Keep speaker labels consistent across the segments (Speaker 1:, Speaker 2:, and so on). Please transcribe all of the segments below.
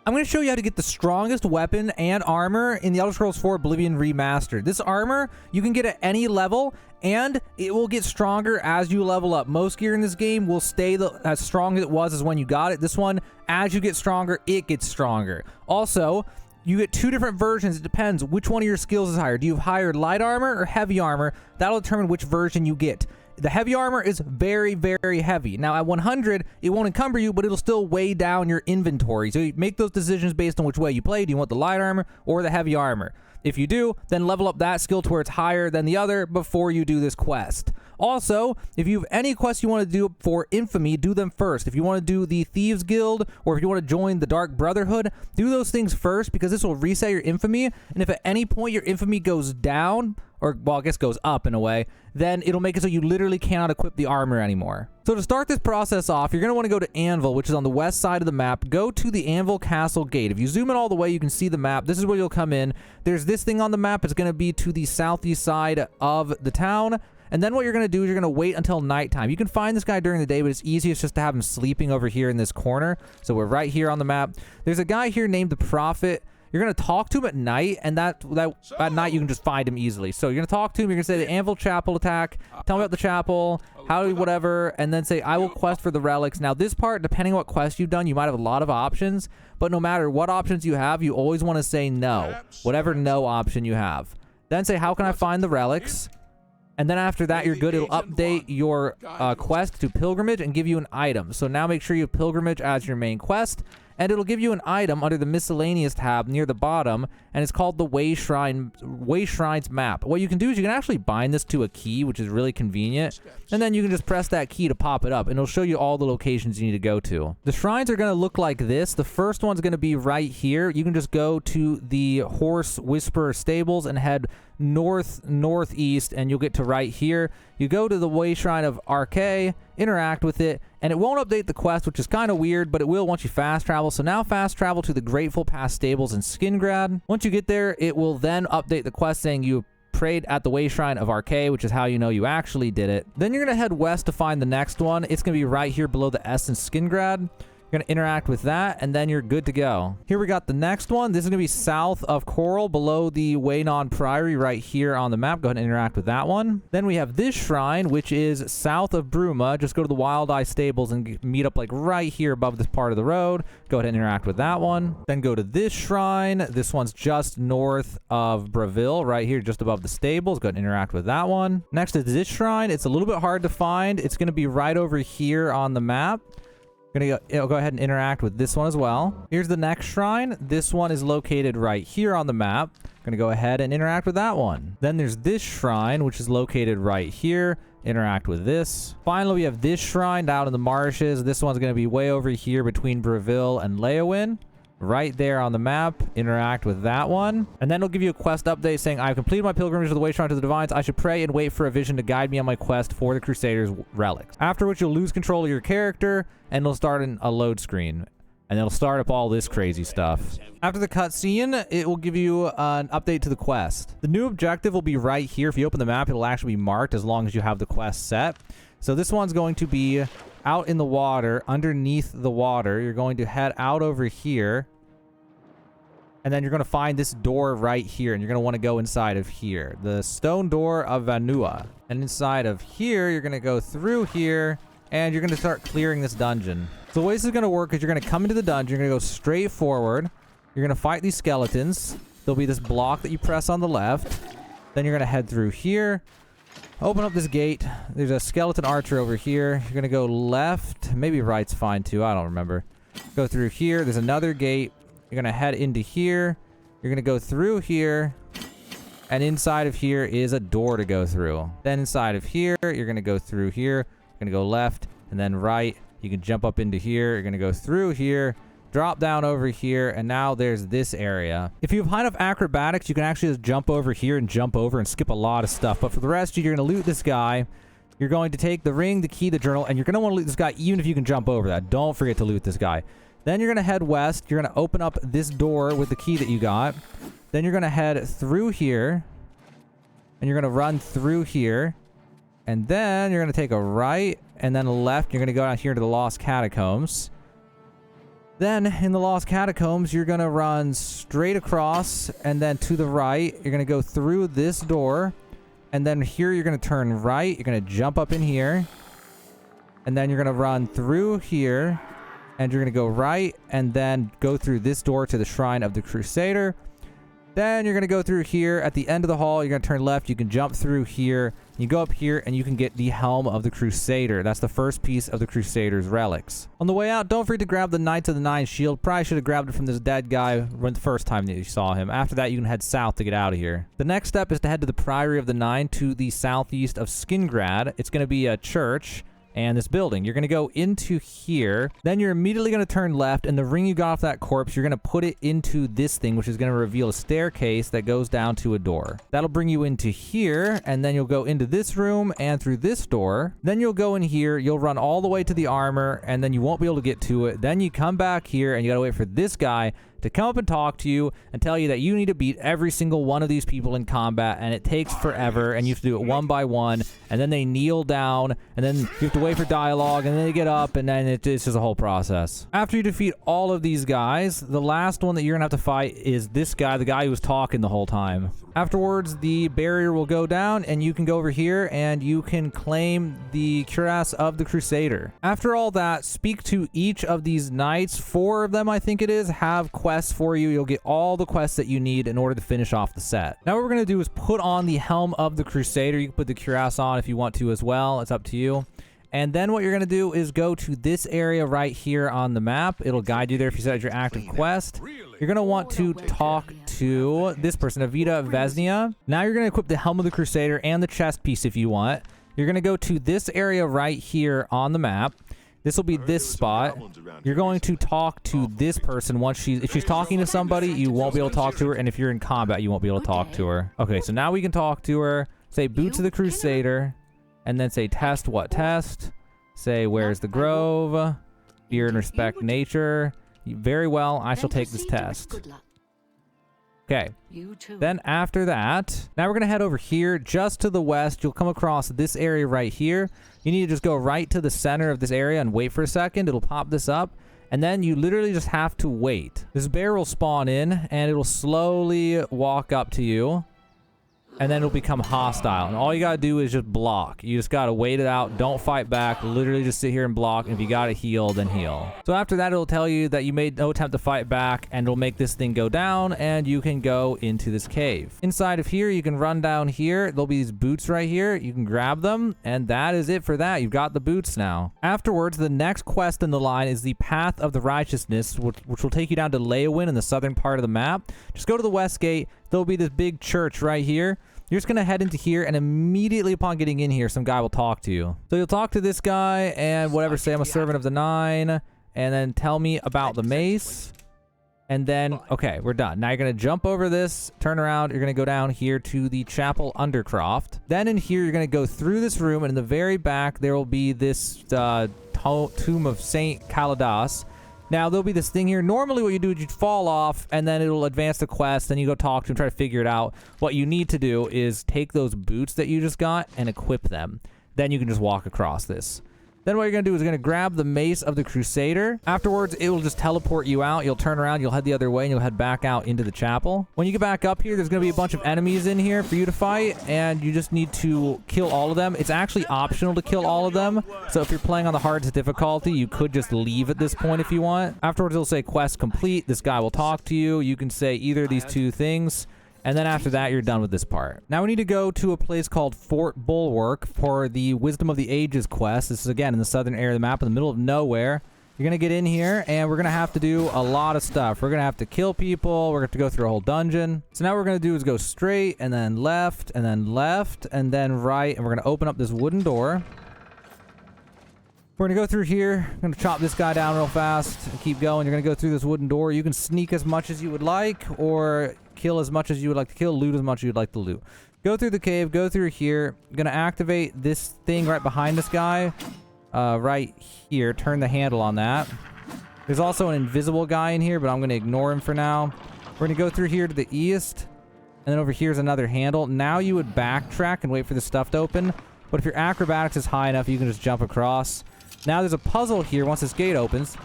Speaker 1: I'm going to show you how to get the strongest weapon and armor in the Elder Scrolls 4 Oblivion Remastered. This armor, you can get at any level, and it will get stronger as you level up. Most gear in this game will stay as strong as it was as when you got it. This one, as you get stronger, it gets stronger. Also, you get two different versions. It depends which one of your skills is higher. Do you have higher light armor or heavy armor? That'll determine which version you get. The heavy armor is very, very heavy. Now, at 100, it won't encumber you, but it'll still weigh down your inventory. So you make those decisions based on which way you play. Do you want the light armor or the heavy armor? If you do, then level up that skill to where it's higher than the other before you do this quest. Also, if you have any quests you want to do for Infamy, do them first. If you want to do the Thieves Guild, or if you want to join the Dark Brotherhood, do those things first, because this will reset your Infamy. And if at any point your Infamy goes down, or, well, I guess goes up in a way, then it'll make it so you literally cannot equip the armor anymore. So to start this process off, you're going to want to go to Anvil, which is on the west side of the map. Go to the Anvil Castle Gate. If you zoom in all the way, you can see the map. This is where you'll come in. There's this thing on the map. It's going to be to the southeast side of the town. And then what you're going to do is you're going to wait until nighttime. You can find this guy during the day, but it's easiest just to have him sleeping over here in this corner. So we're right here on the map. There's a guy here named the Prophet. You're going to talk to him at night, and at night you can just find him easily. So you're going to talk to him. You're going to say the Anvil Chapel attack. Tell me about the chapel, how whatever, and then say, I will quest for the relics. Now, this part, depending on what quest you've done, you might have a lot of options. But no matter what options you have, you always want to say no, whatever no option you have. Then say, how can I find the relics? And then after that, you're good. It'll update your quest to pilgrimage and give you an item. So now make sure you have pilgrimage as your main quest. And it'll give you an item under the miscellaneous tab near the bottom, and it's called the Way Shrines map. What you can do is you can actually bind this to a key, which is really convenient, and then you can just press that key to pop it up, and it'll show you all the locations you need to go to. The shrines are going to look like this. The first one's going to be right here. You can just go to the Horse Whisperer stables and head northeast, and you'll get to right here. You go to the Way Shrine of Arche, interact with it, and it won't update the quest, which is kind of weird, but it will once you fast travel. So now fast travel to the Grateful Pass stables in Skingrad. Once you get there, it will then update the quest saying you prayed at the Way Shrine of Arche, which is how you know you actually did it. Then you're going to head west to find the next one. It's going to be right here below the S in Skingrad. You're going to interact with that, and then you're good to go. Here we got the next one. This is going to be south of Coral, below the Waynon Priory, right here on the map. Go ahead and interact with that one. Then we have this shrine, which is south of Bruma. Just go to the Wild Eye Stables and meet up like right here above this part of the road. Go ahead and interact with that one. Then go to this shrine. This one's just north of Breville, right here, just above the stables. Go ahead and interact with that one. Next is this shrine. It's a little bit hard to find. It's going to be right over here on the map. Gonna go ahead and interact with this one as well. Here's the next shrine. This one is located right here on the map. Gonna go ahead and interact with that one. Then there's this shrine, which is located right here. Interact with this. Finally, we have this shrine down in the marshes. This one's gonna be way over here between Breville and Leowin. Right there on the map. Interact with that one. And then it'll give you a quest update saying, I've completed my pilgrimage to the Way Shrine to the Divines. I should pray and wait for a vision to guide me on my quest for the Crusader's relics. After which you'll lose control of your character, and it'll start in a load screen. And it'll start up all this crazy stuff. After the cutscene, it will give you an update to the quest. The new objective will be right here. If you open the map, it'll actually be marked as long as you have the quest set. So this one's going to be out in the water, underneath the water. You're going to head out over here. And then you're going to find this door right here. And you're going to want to go inside of here. The stone door of Vanua. And inside of here, you're going to go through here. And you're going to start clearing this dungeon. So the way this is going to work is you're going to come into the dungeon. You're going to go straight forward. You're going to fight these skeletons. There'll be this block that you press on the left. Then you're going to head through here. Open up this gate. There's a skeleton archer over here. You're going to go left. Maybe right's fine too. I don't remember. Go through here. There's another gate. You're going to head into here. You're going to go through here. And inside of here is a door to go through. Then inside of here, you're going to go through here. You're going to go left and then right. You can jump up into here. You're going to go through here. Drop down over here, and now there's this area. If you have high enough acrobatics, you can actually just jump over here and jump over and skip a lot of stuff. But for the rest, you're going to loot this guy. You're going to take the ring, the key, the journal, and you're going to want to loot this guy even if you can jump over that. Don't forget to loot this guy. Then you're going to head west. You're going to open up this door with the key that you got. Then you're going to head through here, and you're going to run through here. And then you're going to take a right and then a left. You're going to go down here to the Lost Catacombs. Then in the Lost Catacombs, you're going to run straight across and then to the right. You're going to go through this door. And then here you're going to turn right. You're going to jump up in here. And then you're going to run through here. And you're going to go right and then go through this door to the Shrine of the Crusader. Then you're going to go through here at the end of the hall. You're going to turn left. You can jump through here. You go up here and you can get the Helm of the Crusader. That's the first piece of the Crusader's relics. On the way out, don't forget to grab the Knights of the Nine shield. Probably should have grabbed it from this dead guy when the first time that you saw him. After that, you can head south to get out of here. The next step is to head to the Priory of the Nine to the southeast of Skingrad. It's going to be a church and this building. You're going to go into here. Then you're immediately going to turn left, and the ring you got off that corpse, you're going to put it into this thing, which is going to reveal a staircase that goes down to a door. That'll bring you into here, and then you'll go into this room and through this door. Then you'll go in here. You'll run all the way to the armor, and then you won't be able to get to it. Then you come back here, and you got to wait for this guy to come up and talk to you and tell you that you need to beat every single one of these people in combat, and it takes forever, and you have to do it one by one, and then they kneel down, and then you have to wait for dialogue, and then they get up, and then it's just a whole process. After you defeat all of these guys, the last one that you're gonna have to fight is this guy, the guy who was talking the whole time. Afterwards, the barrier will go down, and you can go over here, and you can claim the cuirass of the Crusader. After all that, speak to each of these knights. 4 of them, I think it is, have quests for you. You'll get all the quests that you need in order to finish off the set. Now what we're going to do is put on the Helm of the Crusader. You can put the cuirass on if you want to as well. It's up to you. And then what you're going to do is go to this area right here on the map. It'll guide you there if you set as your active quest. You're going to want to talk to this person, Avita Vesnia. Now you're going to equip the Helm of the Crusader and the chest piece if you want. You're going to go to this area right here on the map. This will be this spot. You're going to talk to this person. If she's talking to somebody, you won't be able to talk to her. And if you're in combat, you won't be able to talk to her. Okay, so now we can talk to her. Say, Boots of the Crusader. And then say, test what test? Say, where's the grove? Fear and respect nature. Very well, I shall take this test. Okay. Then after that, now we're going to head over here just to the west. You'll come across this area right here. You need to just go right to the center of this area and wait for a second. It'll pop this up. And then you literally just have to wait. This bear will spawn in and it'll slowly walk up to you. And then it'll become hostile. And all you gotta do is just block. You just gotta wait it out. Don't fight back. Literally just sit here and block. And if you gotta heal, then heal. So after that, it'll tell you that you made no attempt to fight back. And it'll make this thing go down. And you can go into this cave. Inside of here, you can run down here. There'll be these boots right here. You can grab them. And that is it for that. You've got the boots now. Afterwards, the next quest in the line is the Path of the Righteousness, which will take you down to Leowin in the southern part of the map. Just go to the west gate. There'll be this big church right here. You're just going to head into here, and immediately upon getting in here, some guy will talk to you. So you'll talk to this guy, and whatever, say I'm a servant of the Nine, and then tell me about the mace. And then, okay, we're done. Now you're going to jump over this, turn around, you're going to go down here to the Chapel Undercroft. Then in here, you're going to go through this room, and in the very back, there will be this Tomb of Saint Kaladas. Now, there'll be this thing here. Normally, what you do is you'd fall off, and then it'll advance the quest. Then you go talk to him, try to figure it out. What you need to do is take those boots that you just got and equip them. Then you can just walk across this. Then what you're going to do is you're going to grab the Mace of the Crusader. Afterwards, it will just teleport you out. You'll turn around, you'll head the other way, and you'll head back out into the chapel. When you get back up here, there's going to be a bunch of enemies in here for you to fight, and you just need to kill all of them. It's actually optional to kill all of them, so if you're playing on the hardest difficulty, you could just leave at this point if you want. Afterwards, it'll say quest complete. This guy will talk to you. You can say either of these two things. And then after that, you're done with this part. Now we need to go to a place called Fort Bulwark for the Wisdom of the Ages quest. This is, again, in the southern area of the map, in the middle of nowhere. You're going to get in here, and we're going to have to do a lot of stuff. We're going to have to kill people. We're going to have to go through a whole dungeon. So now what we're going to do is go straight, and then left, and then left, and then right. And we're going to open up this wooden door. We're going to go through here. I'm going to chop this guy down real fast and keep going. You're going to go through this wooden door. You can sneak as much as you would like, or kill as much as you would like to kill, loot as much as you'd like to loot. Go through the cave, go through here. I'm going to activate this thing right behind this guy. Right here. Turn the handle on that. There's also an invisible guy in here, but I'm going to ignore him for now. We're going to go through here to the east. And then over here's another handle. Now you would backtrack and wait for the stuff to open. But if your acrobatics is high enough, you can just jump across. Now there's a puzzle here once this gate opens.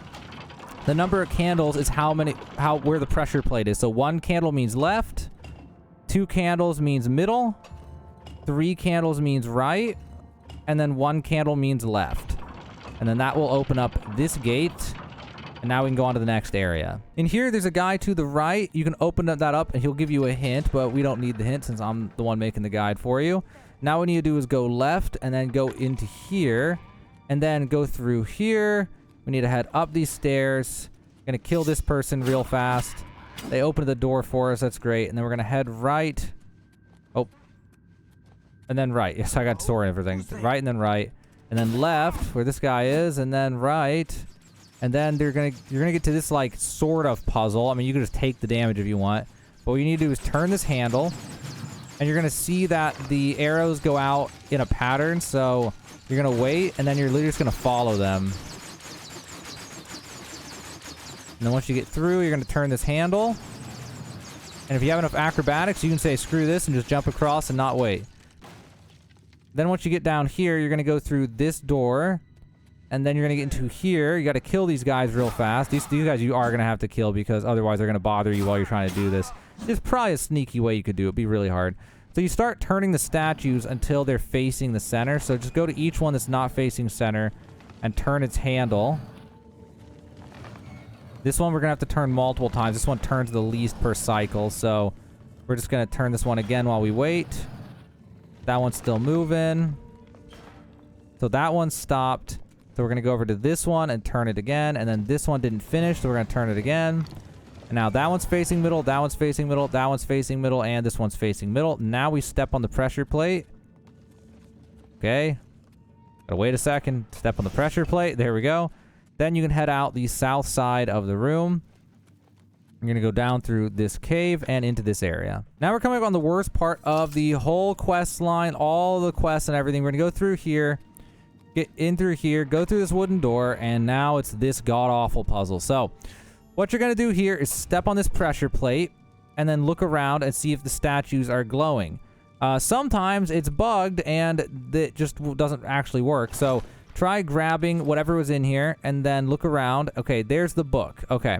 Speaker 1: The number of candles is where the pressure plate is. So 1 candle means left, 2 candles means middle, 3 candles means right, and then 1 candle means left. And then that will open up this gate, and now we can go on to the next area. In here, there's a guy to the right. You can open that up, and he'll give you a hint, but we don't need the hint since I'm the one making the guide for you. Now what we need to do is go left, and then go into here, and then go through here. We need to head up these stairs. Gonna kill this person real fast. They opened the door for us. That's great. And then we're gonna head right. Oh. And then right. Yes, I got story and everything. Right and then right. And then left, where this guy is, and then right. And then you're gonna get to this, like, sort of puzzle. I mean, you can just take the damage if you want. But what you need to do is turn this handle. And you're gonna see that the arrows go out in a pattern. So you're gonna wait, and then you're literally just gonna follow them. And then once you get through, you're going to turn this handle. And if you have enough acrobatics, you can say, screw this, and just jump across and not wait. Then once you get down here, you're going to go through this door. And then you're going to get into here. You got to kill these guys real fast. These guys you are going to have to kill because otherwise they're going to bother you while you're trying to do this. There's probably a sneaky way you could do it. It'd be really hard. So you start turning the statues until they're facing the center. So just go to each one that's not facing center and turn its handle. This one we're going to have to turn multiple times. This one turns the least per cycle. So we're just going to turn this one again while we wait. That one's still moving. So that one stopped. So we're going to go over to this one and turn it again. And then this one didn't finish. So we're going to turn it again. And now that one's facing middle. That one's facing middle. That one's facing middle. And this one's facing middle. Now we step on the pressure plate. Okay. Gotta wait a second. Step on the pressure plate. There we go. Then you can head out the south side of the room. You're going to go down through this cave and into this area. Now we're coming up on the worst part of the whole quest line, all the quests and everything. We're going to go through here, get in through here, go through this wooden door, and now it's this god-awful puzzle. So what you're going to do here is step on this pressure plate and then look around and see if the statues are glowing. Sometimes it's bugged and it just doesn't actually work. So try grabbing whatever was in here and then look around. Okay, there's the book. Okay,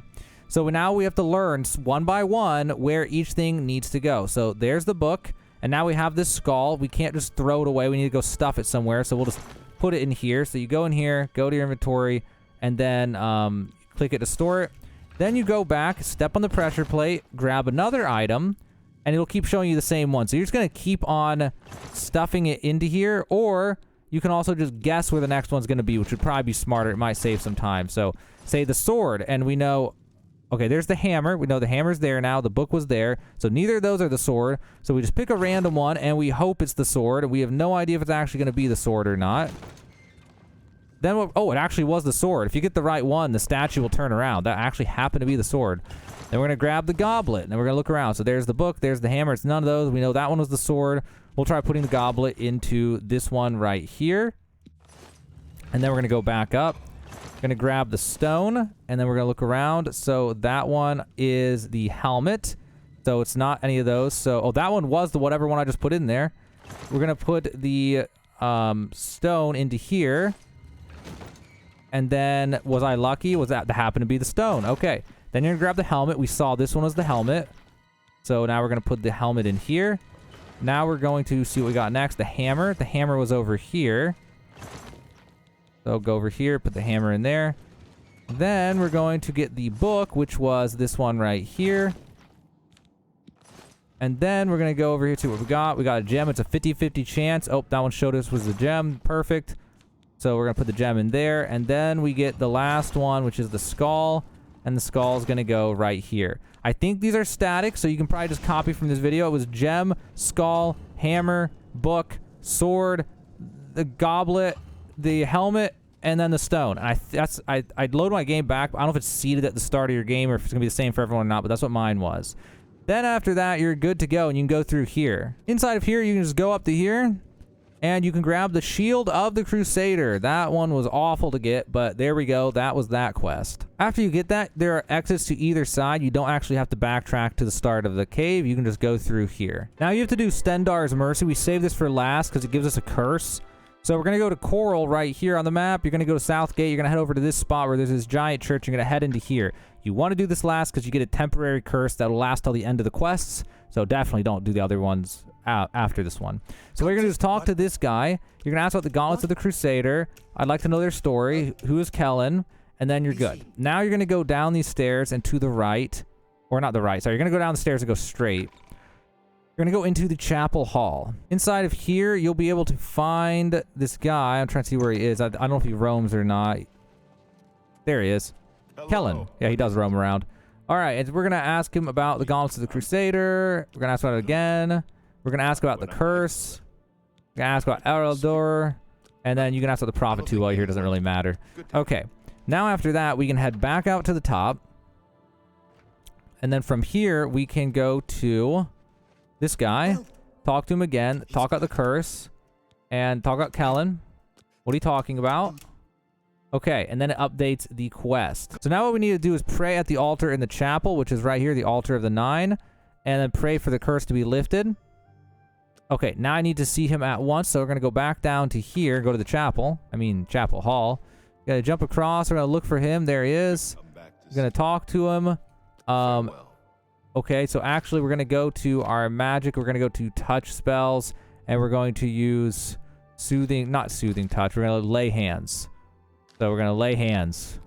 Speaker 1: so now we have to learn one by one where each thing needs to go. So there's the book, and now we have this skull. We can't just throw it away. We need to go stuff it somewhere. So we'll just put it in here. So you go in here, go to your inventory, and then click it to store it. Then you go back, step on the pressure plate, grab another item, and it'll keep showing you the same one. So you're just going to keep on stuffing it into here, or you can also just guess where the next one's going to be, which would probably be smarter. It might save some time. So say the sword, and we know, okay, there's the hammer. We know the hammer's there now. The book was there. So neither of those are the sword. So we just pick a random one, and we hope it's the sword. We have no idea if it's actually going to be the sword or not. Then, oh, it actually was the sword. If you get the right one, the statue will turn around. That actually happened to be the sword. Then we're going to grab the goblet, and then we're going to look around. So there's the book. There's the hammer. It's none of those. We know that one was the sword. We'll try putting the goblet into this one right here. And then we're going to go back up. We're going to grab the stone, and then we're going to look around. So that one is the helmet. So it's not any of those. So, oh, that one was the whatever one I just put in there. We're going to put the stone into here. And then, was I lucky? Was that happened to be the stone? Okay. Then you're going to grab the helmet. We saw this one was the helmet. So now we're going to put the helmet in here. Now we're going to see what we got next. The hammer. The hammer was over here. So go over here, put the hammer in there. Then we're going to get the book, which was this one right here. And then we're going to go over here to what we got. We got a gem. It's a 50-50 chance. Oh, that one showed us was the gem. Perfect. So we're going to put the gem in there. And then we get the last one, which is the skull. And the skull is going to go right here. I think these are static, so you can probably just copy from this video. It was gem, skull, hammer, book, sword, the goblet, the helmet, and then the stone. And I'd load my game back. I don't know if it's seeded at the start of your game or if it's going to be the same for everyone or not, but that's what mine was. Then after that, you're good to go, and you can go through here. Inside of here, you can just go up to here, and you can grab the shield of the crusader. That one was awful to get, but there we go. That was that quest. After you get that, there are exits to either side. You don't actually have to backtrack to the start of the cave. You can just go through here. Now you have to do Stendarr's Mercy. We saved this for last because it gives us a curse. So we're going to go to Coral right here on the map. You're going to go to Southgate. You're going to head over to this spot where there's this giant church. You're going to head into here. You want to do this last because you get a temporary curse that will last till the end of the quests. So definitely don't do the other ones after this one. So what you're going to do is talk to this guy. You're going to ask about the Gauntlets of the Crusader. I'd like to know their story. Who is Kellen? And then you're good. Now you're going to go down these stairs and to the right. Or not the right. Sorry, you're going to go down the stairs and go straight. You're going to go into the chapel hall. Inside of here, you'll be able to find this guy. I'm trying to see where he is. I don't know if he roams or not. There he is. Hello. Kellen. Yeah, he does roam around. All right, and we're going to ask him about the Gauntlets of the Crusader. We're going to ask about it again. We're going to ask about the curse. We're going to ask about Elder. And then you can ask about the prophet too while you're here. Doesn't really matter. Okay. Now after that, we can head back out to the top. And then from here, we can go to this guy, talk to him again, talk about the curse, and talk about Kellen. What are you talking about? Okay, and then it updates the quest. So now what we need to do is pray at the altar in the chapel, which is right here, the altar of the 9, and then pray for the curse to be lifted. Okay, now I need to see him at once, so we're going to go back down to here, go to the chapel. I mean, chapel hall. Got to jump across. We're going to look for him. There he is. We're going to talk to him. Okay, so actually we're going to go to our magic. We're going to go to touch spells, and we're going to use soothing, not soothing touch. We're going to lay hands. So we're going to lay hands.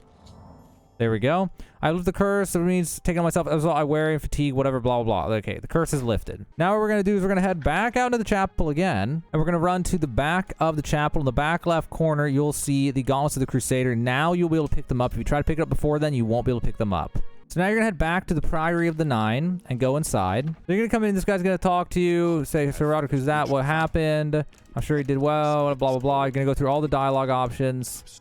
Speaker 1: There we go. I lift the curse. That means taking on myself. As well, I wear in fatigue, whatever, blah, blah, blah. Okay, the curse is lifted. Now what we're going to do is we're going to head back out into the chapel again, and we're going to run to the back of the chapel. In the back left corner, you'll see the Gauntlets of the Crusader. Now you'll be able to pick them up. If you try to pick it up before then, you won't be able to pick them up. So now you're going to head back to the Priory of the 9 and go inside. So you're going to come in. This guy's going to talk to you. Say, Sir Roderick, who's that? What happened? I'm sure he did well. Blah, blah, blah. You're going to go through all the dialogue options.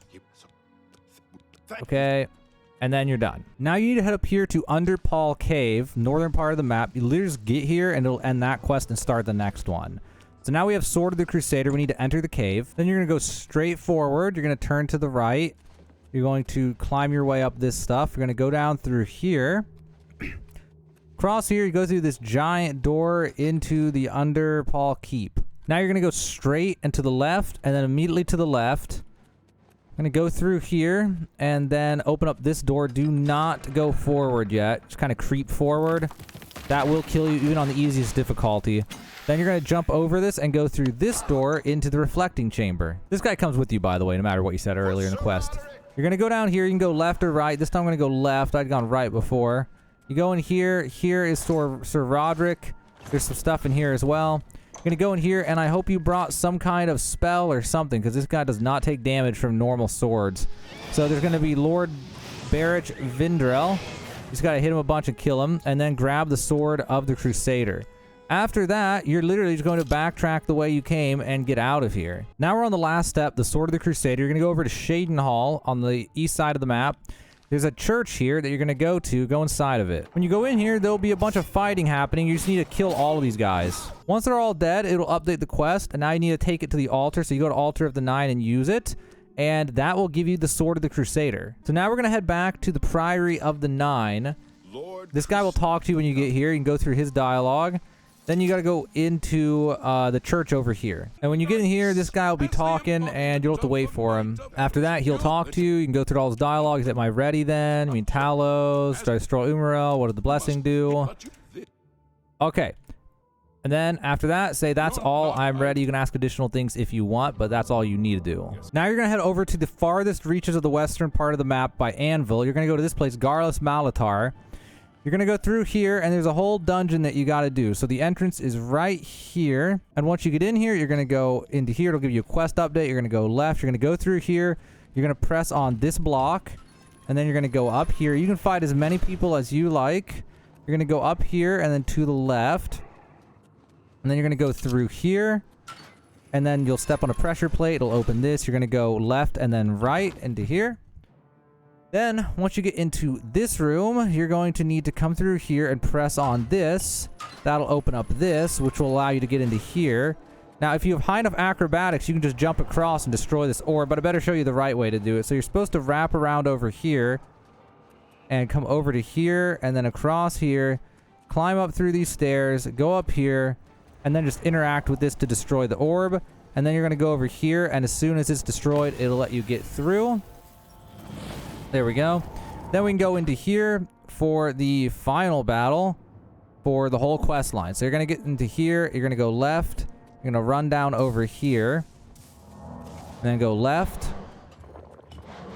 Speaker 1: Okay. And then you're done. Now you need to head up here to Underpaw Cave, northern part of the map. You literally just get here and it'll end that quest and start the next one. So now we have Sword of the Crusader. We need to enter the cave. Then you're going to go straight forward. You're going to turn to the right. You're going to climb your way up this stuff. You're going to go down through here. Cross here, you go through this giant door into the Underpaw Keep. Now you're going to go straight and to the left, and then immediately to the left. I'm going to go through here, and then open up this door. Do not go forward yet. Just kind of creep forward. That will kill you even on the easiest difficulty. Then you're going to jump over this and go through this door into the reflecting chamber. This guy comes with you, by the way, no matter what you said earlier in the quest. You're going to go down here. You can go left or right. This time I'm going to go left. I'd gone right before. You go in here. Here is Sir Roderick. There's some stuff in here as well. You're going to go in here, and I hope you brought some kind of spell or something, because this guy does not take damage from normal swords. So there's going to be Lord Barrich Vindrel. You just got to hit him a bunch and kill him, and then grab the Sword of the Crusader. After that, you're literally just going to backtrack the way you came and get out of here. Now we're on the last step, the Sword of the Crusader. You're going to go over to Shaden Hall on the east side of the map. There's a church here that you're going to go inside of it. When you go in here, there'll be a bunch of fighting happening. You just need to kill all of these guys. Once they're all dead, it'll update the quest, and now you need to take it to the altar. So you go to Altar of the 9 and use it, and that will give you the Sword of the Crusader. So now we're going to head back to the Priory of the 9. This guy will talk to you when you get here. You can go through his dialogue. Then you got to go into the church over here. And when you get in here, this guy will be talking, and you'll have to wait for him. After that, he'll talk to you. You can go through all his dialogue. Is it my ready then? I mean, Talos, Destroy Umarel. What did the blessing do? Okay. And then after that, say, that's all. I'm ready. You can ask additional things if you want, but that's all you need to do. Now you're going to head over to the farthest reaches of the western part of the map by Anvil. You're going to go to this place, Garlus Malatar. You're going to go through here, and there's a whole dungeon that you got to do. So the entrance is right here. And once you get in here, you're going to go into here. It'll give you a quest update. You're going to go left. You're going to go through here. You're going to press on this block. And then you're going to go up here. You can fight as many people as you like. You're going to go up here and then to the left. And then you're going to go through here. And then you'll step on a pressure plate. It'll open this. You're going to go left and then right into here. Then, once you get into this room, you're going to need to come through here and press on this. That'll open up this, which will allow you to get into here. Now, if you have high enough acrobatics, you can just jump across and destroy this orb, but I better show you the right way to do it. So you're supposed to wrap around over here and come over to here and then across here, climb up through these stairs, go up here, and then just interact with this to destroy the orb. and then you're going to go over here, and as soon as it's destroyed, it'll let you get through. There we go. Then we can go into here for the final battle for the whole quest line. So you're going to get into here, you're going to go left, you're going to run down over here, and then go left,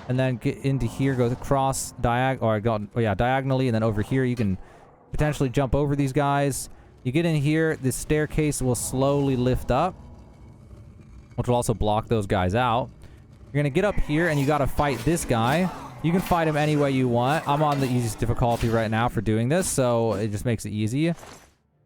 Speaker 1: and then get into here, go across diagonally, and then over here you can potentially jump over these guys. You get in here, this staircase will slowly lift up, which will also block those guys out. You're going to get up here, and you got to fight this guy. You can fight him any way you want. I'm on the easiest difficulty right now for doing this, so it just makes it easy.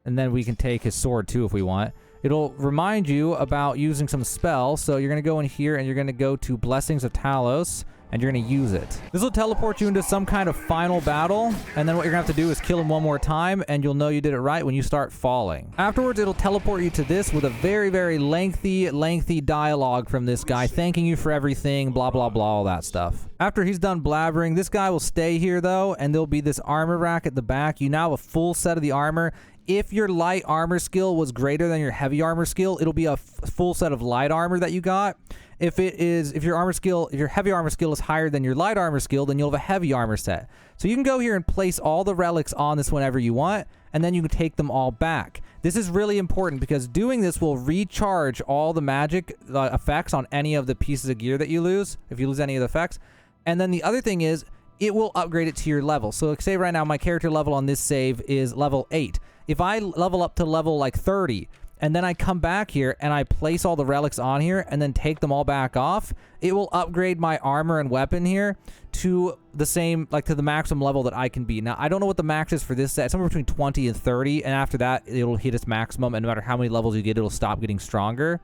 Speaker 1: And then we can take his sword, too, if we want. It'll remind you about using some spells, so you're going to go in here, and you're going to go to Blessings of Talos, and you're going to use it. This will teleport you into some kind of final battle, and then what you're going to have to do is kill him one more time, and you'll know you did it right when you start falling. Afterwards, it'll teleport you to this with a very, very lengthy dialogue from this guy, thanking you for everything, blah, blah, blah, all that stuff. After he's done blabbering, this guy will stay here, though, and there'll be this armor rack at the back. You now have a full set of the armor. If your light armor skill was greater than your heavy armor skill, it'll be a full set of light armor that you got. If your heavy armor skill is higher than your light armor skill, then you'll have a heavy armor set. So you can go here and place all the relics on this whenever you want, and then you can take them all back. This is really important because doing this will recharge all the magic effects on any of the pieces of gear that you lose, if you lose any of the effects. And then the other thing is, it will upgrade it to your level. So like, say right now my character level on this save is level 8. If I level up to level like 30, and then I come back here and I place all the relics on here and then take them all back off, it will upgrade my armor and weapon here to the same, like to the maximum level that I can be. Now, I don't know what the max is for this set. It's somewhere between 20 and 30, and after that, it'll hit its maximum, and no matter how many levels you get, it'll stop getting stronger.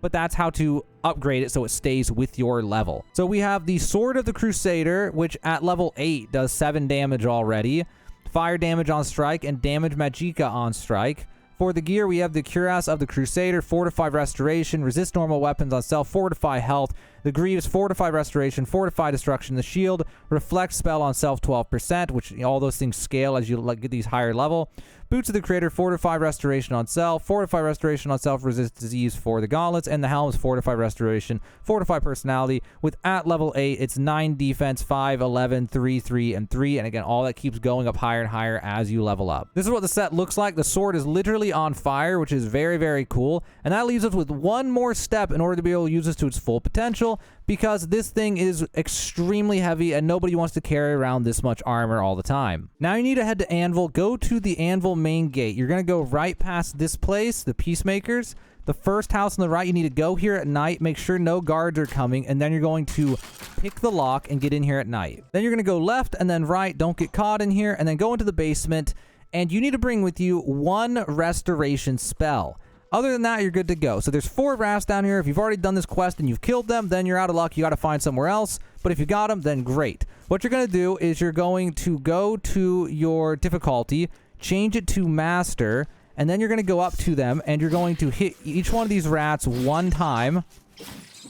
Speaker 1: But that's how to upgrade it so it stays with your level. So we have the Sword of the Crusader, which at level 8 does 7 damage already, fire damage on strike, and damage magicka on strike. For the gear, we have the Cuirass of the Crusader, Fortify Restoration, Resist Normal Weapons on Self, Fortify Health. The Greaves, Fortify Restoration, Fortify Destruction. The Shield, Reflect Spell on Self 12%, which all those things scale as you get these higher level. Boots of the Creator, Fortify Restoration on Self, Fortify Restoration on Self, Resist Disease for the Gauntlets, and the Helms, Fortify Restoration, Fortify Personality. With at level 8, it's 9 defense, 5, 11, 3, 3, and 3, and again, all that keeps going up higher and higher as you level up. This is what the set looks like. The sword is literally on fire, which is very, very cool, and that leaves us with one more step in order to be able to use this to its full potential, because this thing is extremely heavy and nobody wants to carry around this much armor all the time. Now you need to head to Anvil. Go to the Anvil main gate. You're going to go right past this place, the Peacemakers. The first house on the right, you need to go here at night, make sure no guards are coming, and then you're going to pick the lock and get in here at night. Then you're going to go left and then right, don't get caught in here, and then go into the basement, and you need to bring with you 1 restoration spell. Other than that, you're good to go. So there's 4 rats down here. If you've already done this quest and you've killed them, then you're out of luck. You got to find somewhere else. But if you got them, then great. What you're going to do is you're going to go to your difficulty, change it to Master, and then you're going to go up to them, and you're going to hit each one of these rats 1 time,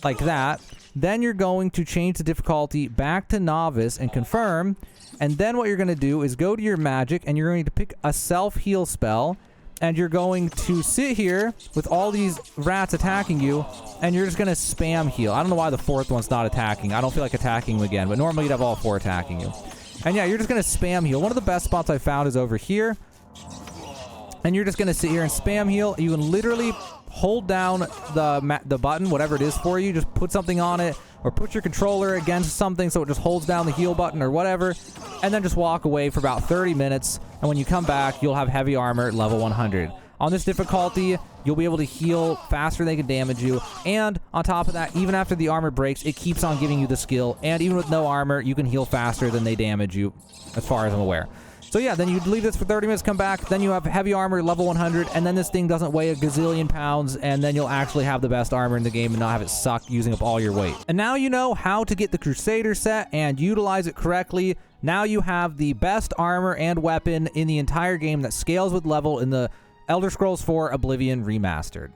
Speaker 1: like that. Then you're going to change the difficulty back to Novice and confirm. And then what you're going to do is go to your magic, and you're going to pick a self-heal spell. And you're going to sit here with all these rats attacking you, and you're just going to spam heal. I don't know why the 4th one's not attacking. I don't feel like attacking them again, but normally you'd have all 4 attacking you. And yeah, you're just going to spam heal. One of the best spots I found is over here. And you're just going to sit here and spam heal. You can literally hold down the button, whatever it is for you. Just put something on it, or put your controller against something so it just holds down the heal button or whatever. And then just walk away for about 30 minutes. And when you come back, you'll have heavy armor at level 100. On this difficulty, you'll be able to heal faster than they can damage you. And on top of that, even after the armor breaks, it keeps on giving you the skill. And even with no armor, you can heal faster than they damage you, as far as I'm aware. So yeah, then you leave this for 30 minutes, come back, then you have heavy armor, level 100, and then this thing doesn't weigh a gazillion pounds, and then you'll actually have the best armor in the game and not have it suck using up all your weight. And now you know how to get the Crusader set and utilize it correctly. Now you have the best armor and weapon in the entire game that scales with level in the Elder Scrolls 4 Oblivion Remastered.